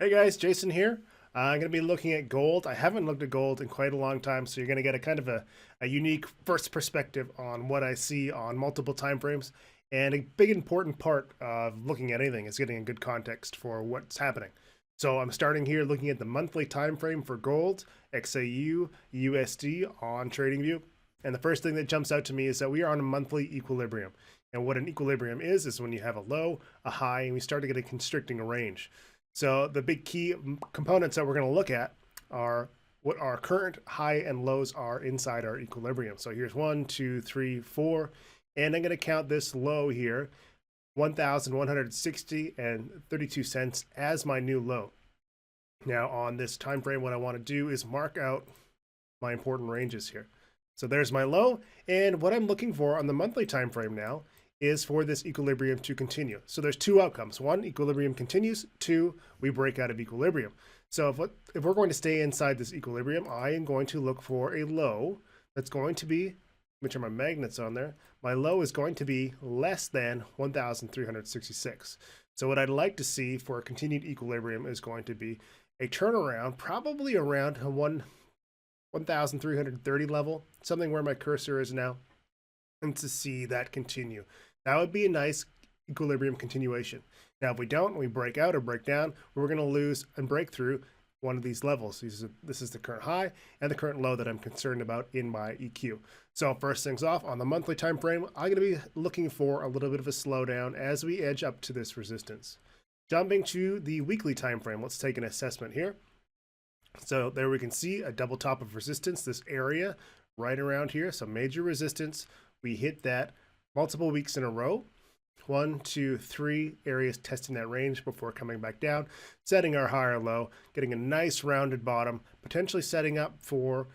Hey guys, Jason here. I'm going to be looking at gold. I haven't looked at gold in quite a long time, so you're going to get a kind of a unique first perspective on what I see on multiple time frames. And a big important part of looking at anything is getting a good context for what's happening. So I'm starting here looking at the monthly time frame for gold, XAU, USD on TradingView. And the first thing that jumps out to me is that we are on a monthly equilibrium. And what an equilibrium is when you have a low, a high, and we start to get a constricting range. So the big key components that we're going to look at are what our current high and lows are inside our equilibrium. So here's 1, 2, 3, 4, and I'm going to count this low here, 1,160 and 32 cents as my new low. Now on this time frame, what I want to do is mark out my important ranges here. So there's my low, and what I'm looking for on the monthly time frame now is for this equilibrium to continue. So there's two outcomes. One, equilibrium continues. Two, we break out of equilibrium. So if we're going to stay inside this equilibrium, I am going to look for a low that's going to be, let me turn my magnets on there, my low is going to be less than 1,366. So what I'd like to see for a continued equilibrium is going to be a turnaround, probably around 1,330 level, something where my cursor is now, and to see that continue. That would be a nice equilibrium continuation. Now, if we don't, we break out or break down, we're going to lose and break through one of these levels. This is the current high and the current low that I'm concerned about in my EQ. So first things off, on the monthly time frame, I'm going to be looking for a little bit of a slowdown as we edge up to this resistance. Jumping to the weekly time frame, let's take an assessment here. So there we can see a double top of resistance, this area right around here. So major resistance, we hit that multiple weeks in a row. 1, 2, 3 areas testing that range before coming back down, setting our higher low, getting a nice rounded bottom, potentially setting up for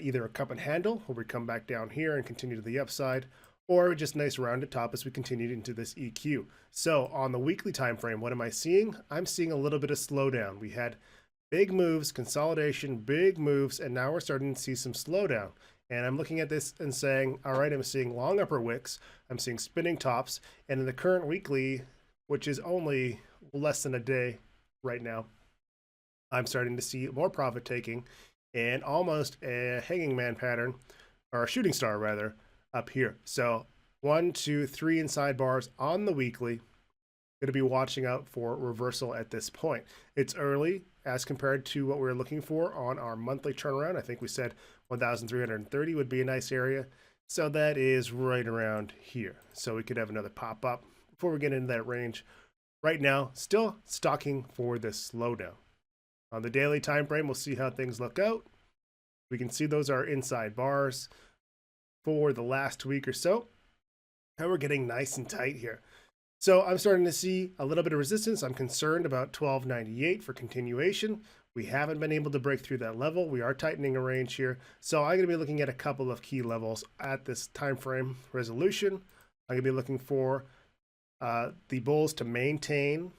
either a cup and handle where we come back down here and continue to the upside, or just nice rounded top as we continued into this EQ. So on the weekly time frame, what am I seeing? I'm seeing a little bit of slowdown. We had big moves, consolidation, big moves, and now we're starting to see some slowdown. And I'm looking at this and saying, all right, I'm seeing long upper wicks, I'm seeing spinning tops, and in the current weekly, which is only less than a day right now, I'm starting to see more profit taking and almost a hanging man pattern, or a shooting star rather, up here. So 1, 2, 3 inside bars on the weekly. Going to be watching out for reversal at this point. It's early as compared to what we're looking for on our monthly turnaround. I think we said 1,330 would be a nice area. So that is right around here. So we could have another pop up before we get into that range. Right now, still stocking for this slowdown. On the daily time frame, we'll see how things look out. We can see those are inside bars for the last week or so. And we're getting nice and tight here. So I'm starting to see a little bit of resistance. I'm concerned about 1298 for continuation. We haven't been able to break through that level. We are tightening a range here. So I'm going to be looking at a couple of key levels at this time frame resolution. I'm going to be looking for the bulls to maintain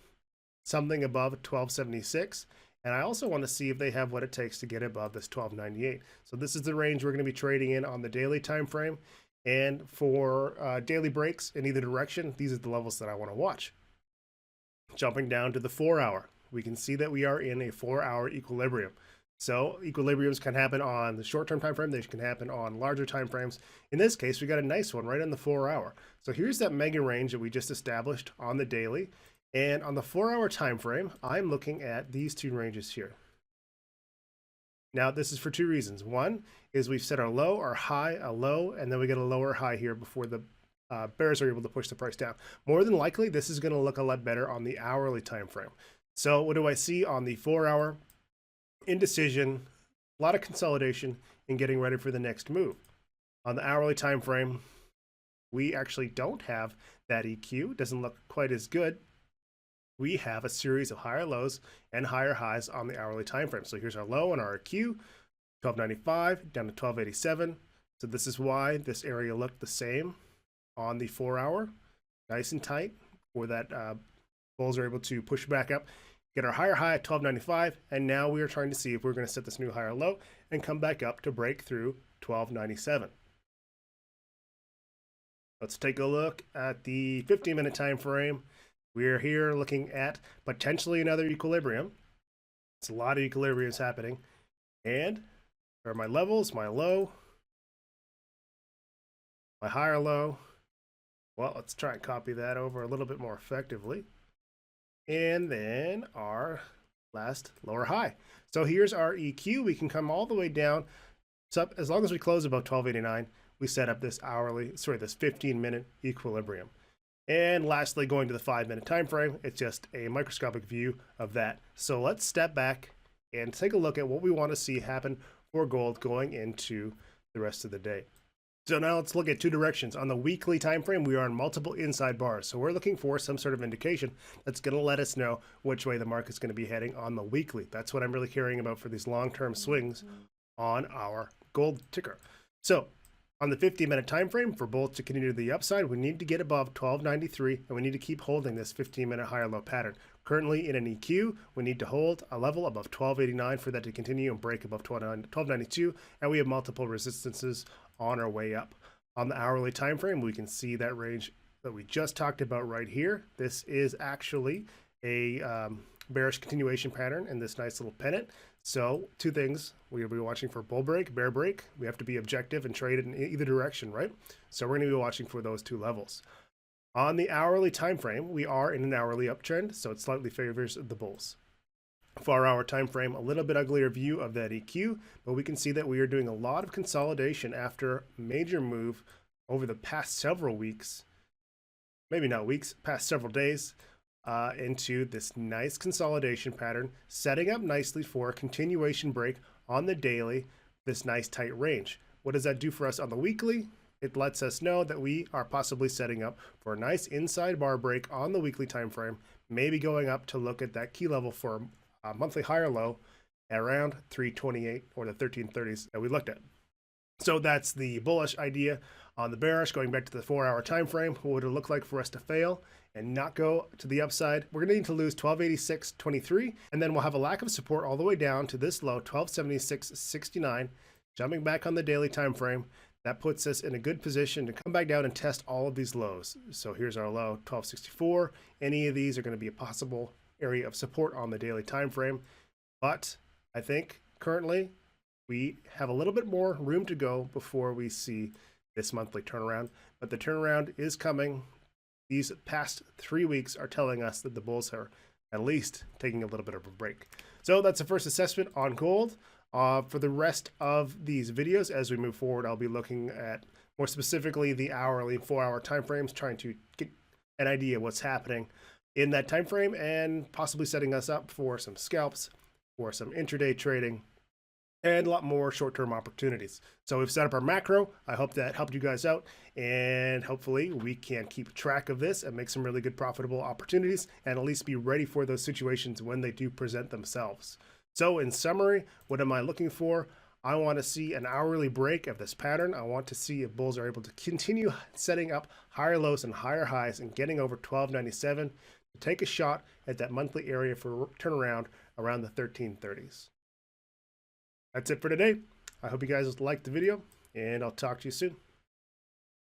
something above 1276. And I also want to see if they have what it takes to get above this 1298. So this is the range we're going to be trading in on the daily time frame. And for daily breaks in either direction, these are the levels that I want to watch. Jumping down to the 4-hour, we can see that we are in a 4-hour equilibrium. So equilibriums can happen on the short-term time frame. They can happen on larger time frames. In this case, we got a nice one right on the 4-hour. So here's that mega range that we just established on the daily. And on the 4-hour time frame, I'm looking at these two ranges here. Now, this is for two reasons. One is we've set our low, our high, a low, and then we get a lower high here before the bears are able to push the price down. More than likely, this is going to look a lot better on the hourly time frame. So what do I see on the 4-hour? Indecision, a lot of consolidation, and getting ready for the next move. On the hourly time frame, we actually don't have that EQ. It doesn't look quite as good. We have a series of higher lows and higher highs on the hourly time frame. So here's our low and our EQ, 1295 down to 1287. So this is why this area looked the same on the 4-hour, nice and tight, where that bulls are able to push back up, get our higher high at 1295, and now we are trying to see if we're going to set this new higher low and come back up to break through 1297. Let's take a look at the 15-minute time frame. We're here looking at potentially another equilibrium. It's a lot of equilibriums happening. And there are my levels, my low, my higher low. Well, let's try and copy that over a little bit more effectively. And then our last lower high. So here's our EQ. We can come all the way down. So as long as we close above 1289, we set up this 15-minute equilibrium. And lastly, going to the 5-minute time frame, it's just a microscopic view of that. So let's step back and take a look at what we want to see happen for gold going into the rest of the day. So now let's look at two directions. On the weekly time frame, we are on multiple inside bars. So we're looking for some sort of indication that's going to let us know which way the market's going to be heading on the weekly. That's what I'm really caring about for these long-term swings on our gold ticker. So on the 50-minute time frame, for both to continue to the upside, we need to get above 1293, and we need to keep holding this 15-minute higher low pattern. Currently in an EQ, we need to hold a level above 1289 for that to continue and break above 1292, and we have multiple resistances on our way up. On the hourly time frame, we can see that range that we just talked about right here. This is actually a bearish continuation pattern in this nice little pennant. So two things, we'll be watching for bull break, bear break. We have to be objective and trade it in either direction, right? So we're going to be watching for those two levels. On the hourly time frame, we are in an hourly uptrend, so it slightly favors the bulls. For our time frame, a little bit uglier view of that EQ, but we can see that we are doing a lot of consolidation after a major move over the past several weeks, maybe not weeks, past several days, into this nice consolidation pattern, setting up nicely for a continuation break on the daily, this nice tight range. What does that do for us on the weekly? It lets us know that we are possibly setting up for a nice inside bar break on the weekly time frame, maybe going up to look at that key level for a monthly higher low at around 328 or the 1330s that we looked at. So that's the bullish idea. On the bearish, going back to the 4-hour time frame, what would it look like for us to fail and not go to the upside? We're going to need to lose 1286.23, and then we'll have a lack of support all the way down to this low, 1276.69. Jumping back on the daily time frame, that puts us in a good position to come back down and test all of these lows. So here's our low, 1264. Any of these are going to be a possible area of support on the daily time frame, but I think currently we have a little bit more room to go before we see this monthly turnaround, but the turnaround is coming. These past 3 weeks are telling us that the bulls are at least taking a little bit of a break. So that's the first assessment on gold. For the rest of these videos, as we move forward, I'll be looking at more specifically the hourly 4-hour time frames, trying to get an idea of what's happening in that time frame and possibly setting us up for some scalps, for some intraday trading, and a lot more short-term opportunities. So we've set up our macro. I hope that helped you guys out, and hopefully we can keep track of this and make some really good profitable opportunities and at least be ready for those situations when they do present themselves. So in summary, what am I looking for? I want to see an hourly break of this pattern. I want to see if bulls are able to continue setting up higher lows and higher highs and getting over 1297 to take a shot at that monthly area for turnaround around the 1330s. That's it for today. I hope you guys liked the video, and I'll talk to you soon.